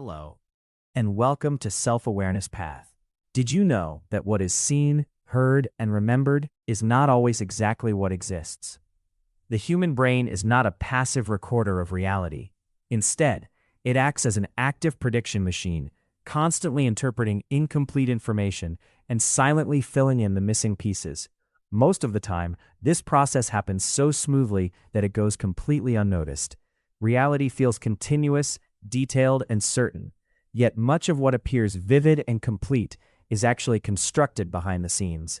Hello, and welcome to Self-Awareness Path. Did you know that what is seen, heard, and remembered is not always exactly what exists? The human brain is not a passive recorder of reality. Instead, it acts as an active prediction machine, constantly interpreting incomplete information and silently filling in the missing pieces. Most of the time, this process happens so smoothly that it goes completely unnoticed. Reality feels continuous, detailed, and certain, yet much of what appears vivid and complete is actually constructed behind the scenes.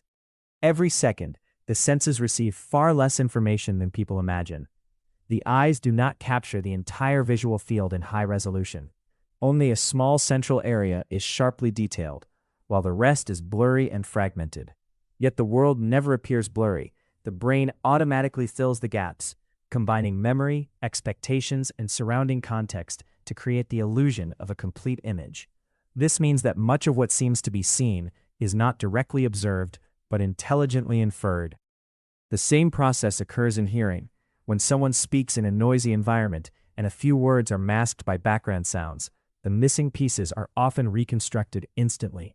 Every second, the senses receive far less information than people imagine. The eyes do not capture the entire visual field in high resolution. Only a small central area is sharply detailed, while the rest is blurry and fragmented. Yet the world never appears blurry. The brain automatically fills the gaps, combining memory, expectations, and surrounding context to create the illusion of a complete image. This means that much of what seems to be seen is not directly observed, but intelligently inferred. The same process occurs in hearing. When someone speaks in a noisy environment and a few words are masked by background sounds, the missing pieces are often reconstructed instantly.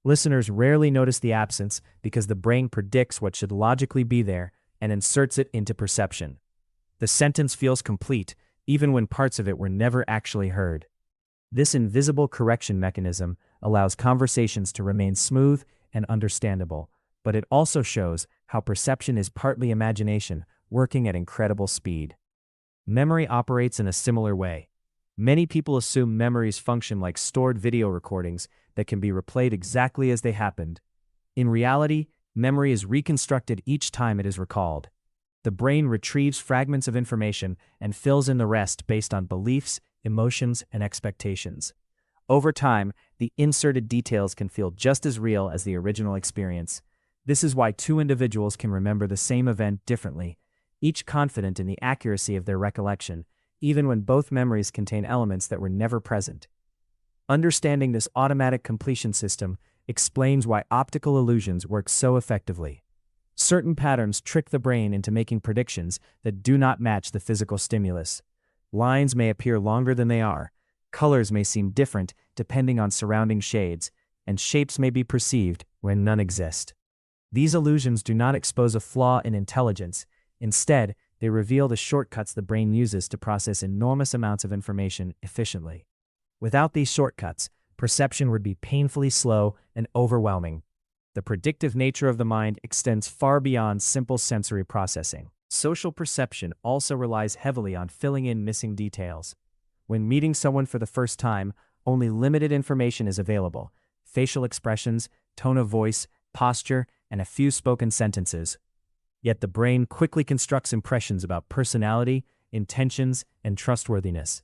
Listeners rarely notice the absence because the brain predicts what should logically be there and inserts it into perception. The sentence feels complete, even when parts of it were never actually heard. This invisible correction mechanism allows conversations to remain smooth and understandable, but it also shows how perception is partly imagination working at incredible speed. Memory operates in a similar way. Many people assume memories function like stored video recordings that can be replayed exactly as they happened. In reality, memory is reconstructed each time it is recalled. The brain retrieves fragments of information and fills in the rest based on beliefs, emotions, and expectations. Over time, the inserted details can feel just as real as the original experience. This is why two individuals can remember the same event differently, each confident in the accuracy of their recollection, even when both memories contain elements that were never present. Understanding this automatic completion system explains why optical illusions work so effectively. Certain patterns trick the brain into making predictions that do not match the physical stimulus. Lines may appear longer than they are, colors may seem different depending on surrounding shades, and shapes may be perceived when none exist. These illusions do not expose a flaw in intelligence. Instead, they reveal the shortcuts the brain uses to process enormous amounts of information efficiently. Without these shortcuts, perception would be painfully slow and overwhelming. The predictive nature of the mind extends far beyond simple sensory processing. Social perception also relies heavily on filling in missing details. When meeting someone for the first time, only limited information is available: facial expressions, tone of voice, posture, and a few spoken sentences. Yet the brain quickly constructs impressions about personality, intentions, and trustworthiness.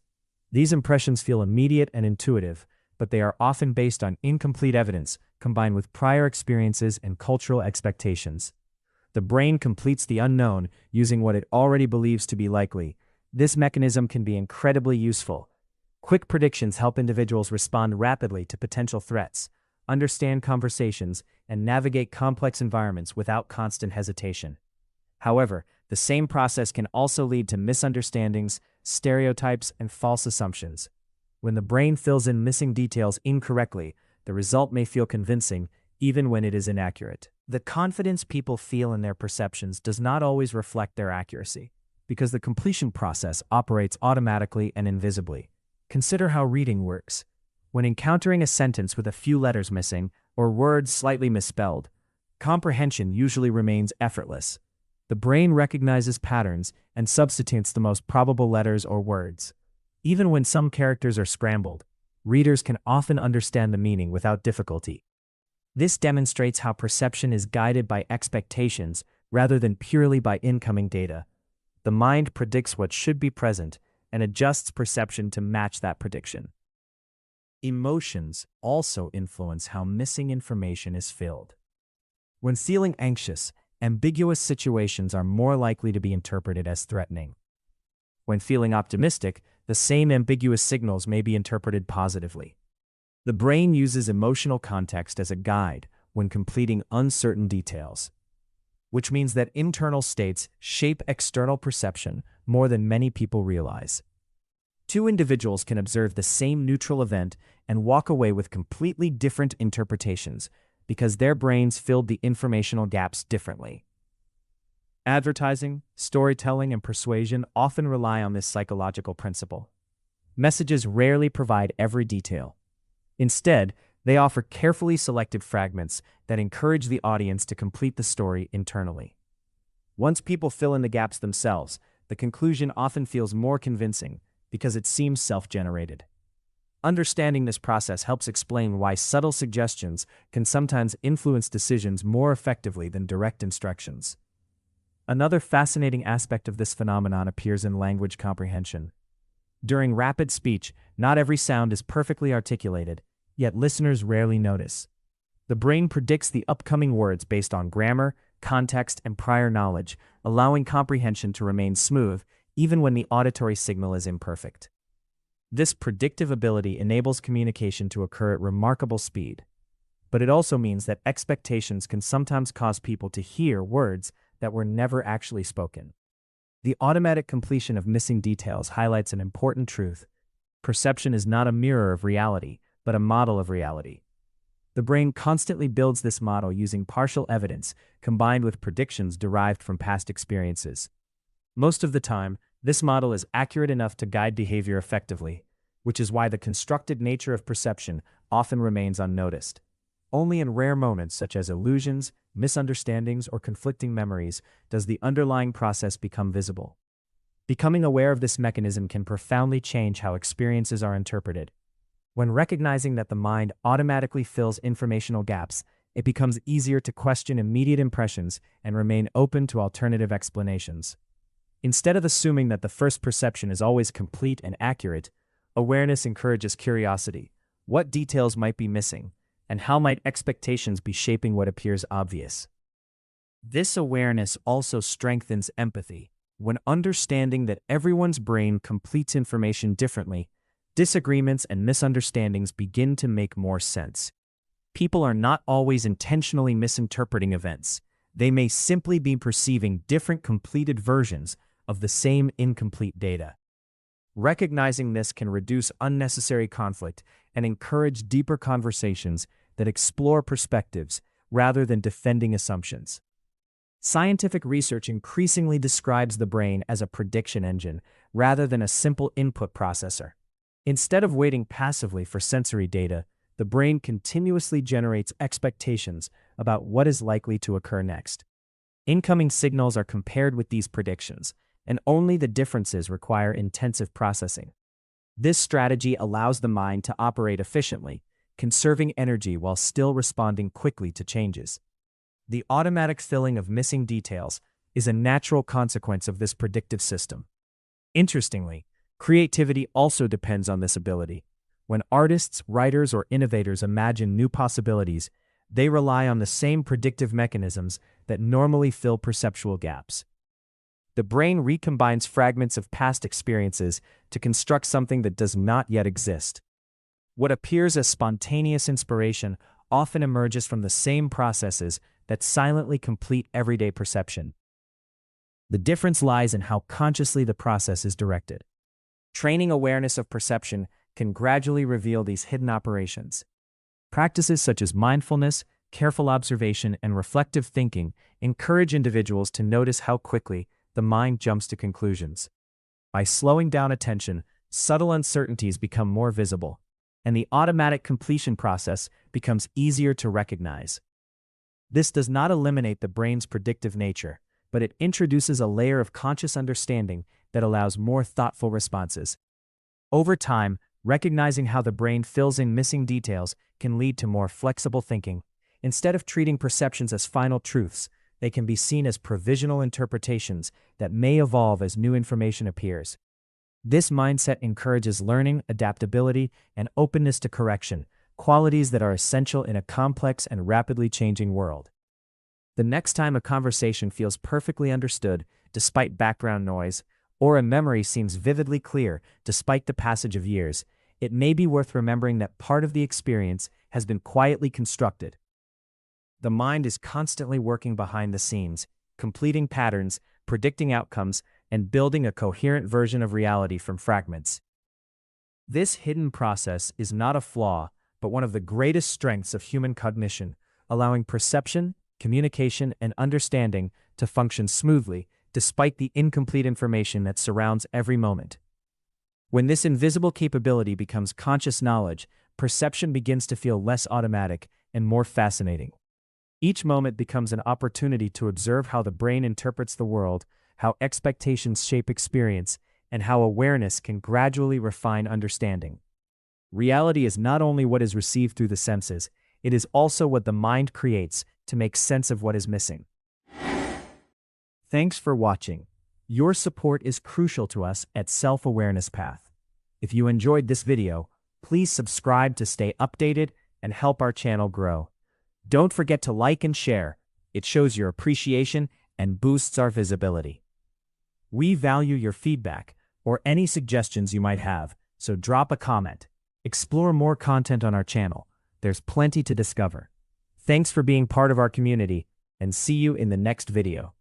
These impressions feel immediate and intuitive, but they are often based on incomplete evidence combined with prior experiences and cultural expectations. The brain completes the unknown using what it already believes to be likely. This mechanism can be incredibly useful. Quick predictions help individuals respond rapidly to potential threats, understand conversations, and navigate complex environments without constant hesitation. However, the same process can also lead to misunderstandings, stereotypes, and false assumptions. When the brain fills in missing details incorrectly, the result may feel convincing, even when it is inaccurate. The confidence people feel in their perceptions does not always reflect their accuracy, because the completion process operates automatically and invisibly. Consider how reading works. When encountering a sentence with a few letters missing, or words slightly misspelled, comprehension usually remains effortless. The brain recognizes patterns and substitutes the most probable letters or words. Even when some characters are scrambled, readers can often understand the meaning without difficulty. This demonstrates how perception is guided by expectations rather than purely by incoming data. The mind predicts what should be present and adjusts perception to match that prediction. Emotions also influence how missing information is filled. When feeling anxious, ambiguous situations are more likely to be interpreted as threatening. When feeling optimistic, the same ambiguous signals may be interpreted positively. The brain uses emotional context as a guide when completing uncertain details, which means that internal states shape external perception more than many people realize. Two individuals can observe the same neutral event and walk away with completely different interpretations because their brains filled the informational gaps differently. Advertising, storytelling, and persuasion often rely on this psychological principle. Messages rarely provide every detail. Instead, they offer carefully selected fragments that encourage the audience to complete the story internally. Once people fill in the gaps themselves, the conclusion often feels more convincing because it seems self-generated. Understanding this process helps explain why subtle suggestions can sometimes influence decisions more effectively than direct instructions. Another fascinating aspect of this phenomenon appears in language comprehension. During rapid speech, not every sound is perfectly articulated, yet listeners rarely notice. The brain predicts the upcoming words based on grammar, context, and prior knowledge, allowing comprehension to remain smooth even when the auditory signal is imperfect. This predictive ability enables communication to occur at remarkable speed. But it also means that expectations can sometimes cause people to hear words that were never actually spoken. The automatic completion of missing details highlights an important truth. Perception is not a mirror of reality, but a model of reality. The brain constantly builds this model using partial evidence combined with predictions derived from past experiences. Most of the time, this model is accurate enough to guide behavior effectively, which is why the constructed nature of perception often remains unnoticed. Only in rare moments such as illusions, misunderstandings, or conflicting memories does the underlying process become visible. Becoming aware of this mechanism can profoundly change how experiences are interpreted. When recognizing that the mind automatically fills informational gaps, it becomes easier to question immediate impressions and remain open to alternative explanations. Instead of assuming that the first perception is always complete and accurate, awareness encourages curiosity. What details might be missing, and how might expectations be shaping what appears obvious? This awareness also strengthens empathy. When understanding that everyone's brain completes information differently, disagreements and misunderstandings begin to make more sense. People are not always intentionally misinterpreting events. They may simply be perceiving different completed versions of the same incomplete data. Recognizing this can reduce unnecessary conflict and encourage deeper conversations that explore perspectives rather than defending assumptions. Scientific research increasingly describes the brain as a prediction engine rather than a simple input processor. Instead of waiting passively for sensory data, the brain continuously generates expectations about what is likely to occur next. Incoming signals are compared with these predictions, and only the differences require intensive processing. This strategy allows the mind to operate efficiently, conserving energy while still responding quickly to changes. The automatic filling of missing details is a natural consequence of this predictive system. Interestingly, creativity also depends on this ability. When artists, writers, or innovators imagine new possibilities, they rely on the same predictive mechanisms that normally fill perceptual gaps. The brain recombines fragments of past experiences to construct something that does not yet exist. What appears as spontaneous inspiration often emerges from the same processes that silently complete everyday perception. The difference lies in how consciously the process is directed. Training awareness of perception can gradually reveal these hidden operations. Practices such as mindfulness, careful observation, and reflective thinking encourage individuals to notice how quickly the mind jumps to conclusions. By slowing down attention, subtle uncertainties become more visible, and the automatic completion process becomes easier to recognize. This does not eliminate the brain's predictive nature, but it introduces a layer of conscious understanding that allows more thoughtful responses. Over time, recognizing how the brain fills in missing details can lead to more flexible thinking. Instead of treating perceptions as final truths, they can be seen as provisional interpretations that may evolve as new information appears. This mindset encourages learning, adaptability, and openness to correction, qualities that are essential in a complex and rapidly changing world. The next time a conversation feels perfectly understood despite background noise, or a memory seems vividly clear despite the passage of years, it may be worth remembering that part of the experience has been quietly constructed. The mind is constantly working behind the scenes, completing patterns, predicting outcomes, and building a coherent version of reality from fragments. This hidden process is not a flaw, but one of the greatest strengths of human cognition, allowing perception, communication, and understanding to function smoothly despite the incomplete information that surrounds every moment. When this invisible capability becomes conscious knowledge, perception begins to feel less automatic and more fascinating. Each moment becomes an opportunity to observe how the brain interprets the world, how expectations shape experience, and how awareness can gradually refine understanding. Reality is not only what is received through the senses, it is also what the mind creates to make sense of what is missing. Thanks for watching. Your support is crucial to us at Self-Awareness Path. If you enjoyed this video, please subscribe to stay updated and help our channel grow. Don't forget to like and share. It shows your appreciation and boosts our visibility. We value your feedback or any suggestions you might have, so drop a comment. Explore more content on our channel. There's plenty to discover. Thanks for being part of our community, and see you in the next video.